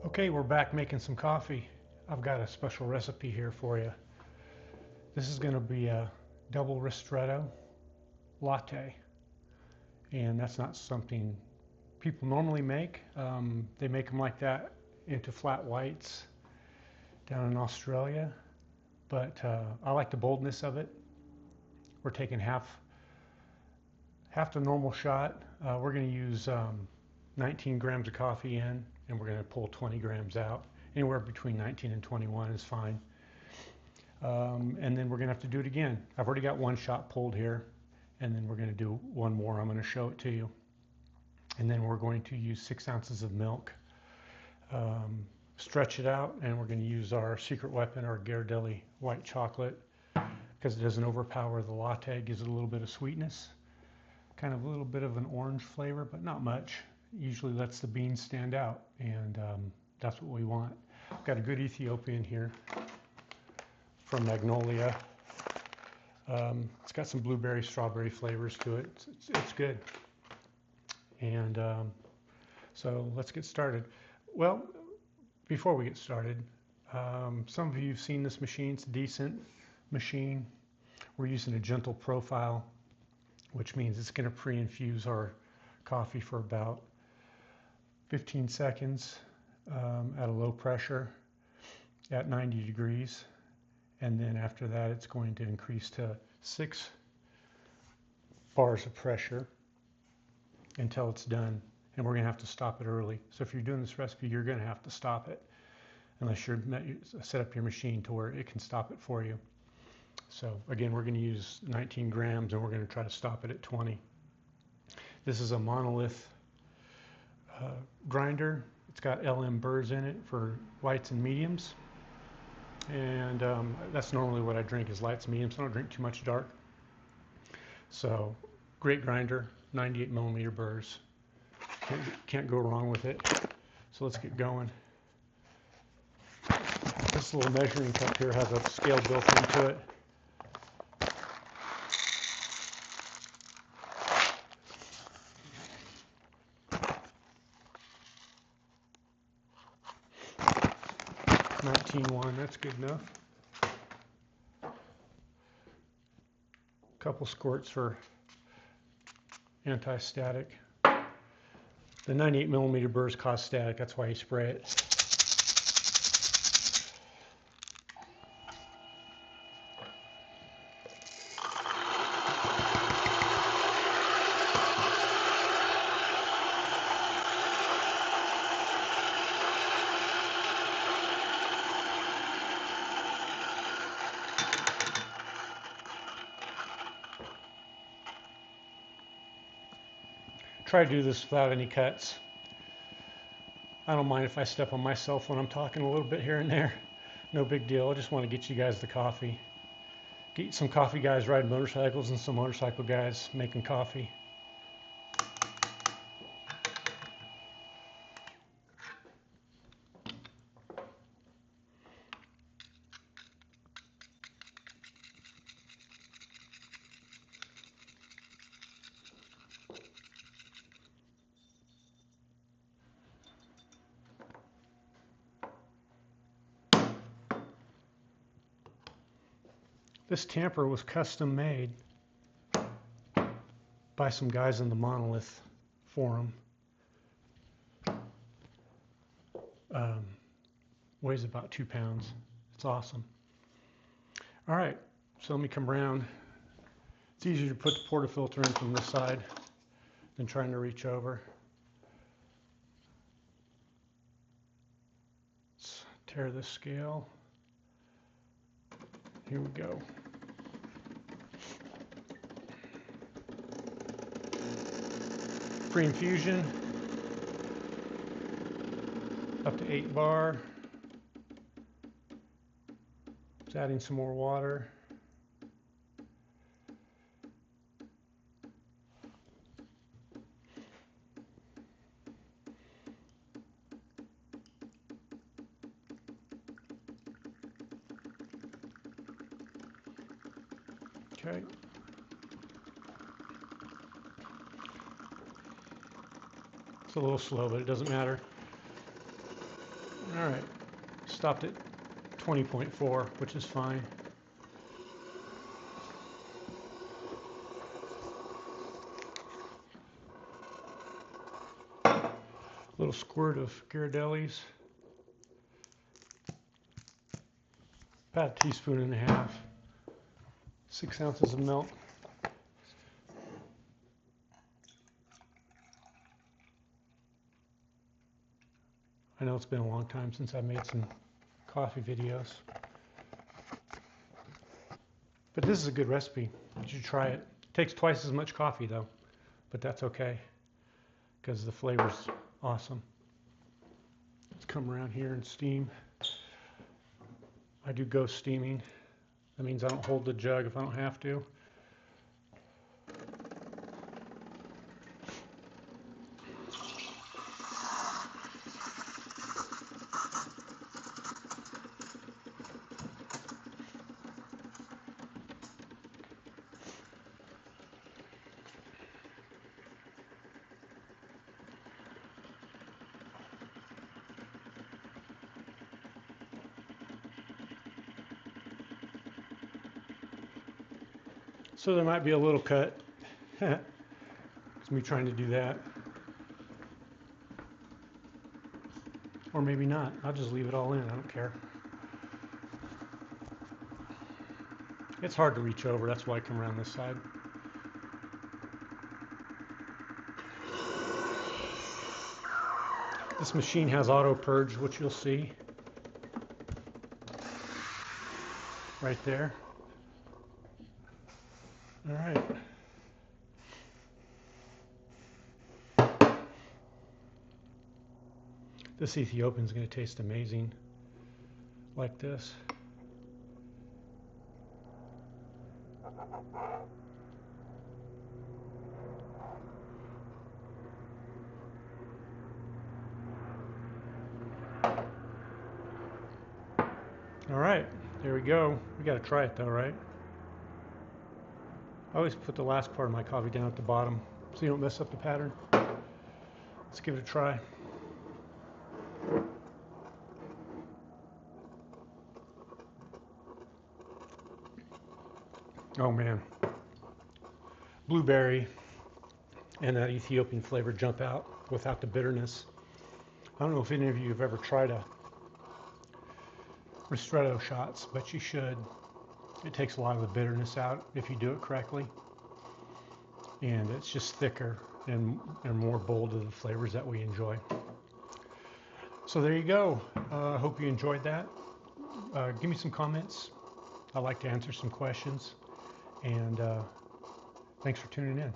Okay, we're back making some coffee. I've got a special recipe here for you. This is going to be a double ristretto latte, and that's not something people normally make. They make them like that into flat whites down in Australia, but I like the boldness of it. We're taking half the normal shot. We're going to use 19 grams of coffee in, and we're going to pull 20 grams out. Anywhere between 19 and 21 is fine. And then we're going to have to do it again. I've already got one shot pulled here, and then we're going to do one more. I'm going to show it to you. And then we're going to use 6 ounces of milk, stretch it out, and we're going to use our secret weapon, our Ghirardelli white chocolate, because it doesn't overpower the latte. It gives it a little bit of sweetness, kind of a little bit of an orange flavor, but not much. Usually lets the beans stand out, and that's what we want. I've got a good Ethiopian here from Magnolia. It's got some blueberry, strawberry flavors to it. It's good. And so let's get started. Well, before we get started, some of you have seen this machine. It's a decent machine. We're using a gentle profile, which means it's going to pre-infuse our coffee for about 15 seconds at a low pressure at 90 degrees. And then after that, it's going to increase to 6 bars of pressure until it's done. And we're going to have to stop it early. So if you're doing this recipe, you're going to have to stop it unless you're set up your machine to where it can stop it for you. So again, we're going to use 19 grams, and we're going to try to stop it at 20. This is a monolith grinder. It's got LM burrs in it for lights and mediums. And that's normally what I drink is lights and mediums. I don't drink too much dark. So great grinder, 98 millimeter burrs. Can't go wrong with it. So let's get going. This little measuring cup here has a scale built into it. $19.1, that's good enough. Couple squirts for anti-static. The 98 millimeter burrs cause static, that's why you spray it. Try to do this without any cuts. I don't mind if I step on myself when I'm talking a little bit here and there. No big deal. I just want to get you guys the coffee. Get some coffee guys riding motorcycles and some motorcycle guys making coffee. This tamper was custom made by some guys in the Monolith forum. Weighs about 2 pounds. It's awesome. All right, so let me come around. It's easier to put the portafilter in from this side than trying to reach over. Let's tear this scale. Here we go. Pre-infusion, up to 8 bar. Just adding some more water. Okay. It's a little slow, but it doesn't matter. All right, stopped at 20.4, which is fine. Little squirt of Ghirardelli's, about a teaspoon and a half, 6 ounces of milk. I know it's been a long time since I made some coffee videos, but this is a good recipe. You should try it. It takes twice as much coffee though, but that's okay because the flavor's awesome. Let's come around here and steam. I do ghost steaming. That means I don't hold the jug if I don't have to. So there might be a little cut. It's me trying to do that. Or maybe not. I'll just leave it all in. I don't care. It's hard to reach over. That's why I come around this side. This machine has auto purge, which you'll see right there. All right. This Ethiopian is going to taste amazing like this. All right, there we go. We got to try it though, right? I always put the last part of my coffee down at the bottom so you don't mess up the pattern. Let's give it a try. Oh man, blueberry and that Ethiopian flavor jump out without the bitterness. I don't know if any of you have ever tried a Ristretto shots, but you should. It takes a lot of the bitterness out if you do it correctly, and it's just thicker and more bold of the flavors that we enjoy. So there you go. I hope you enjoyed that. Give me some comments. I like to answer some questions, and thanks for tuning in.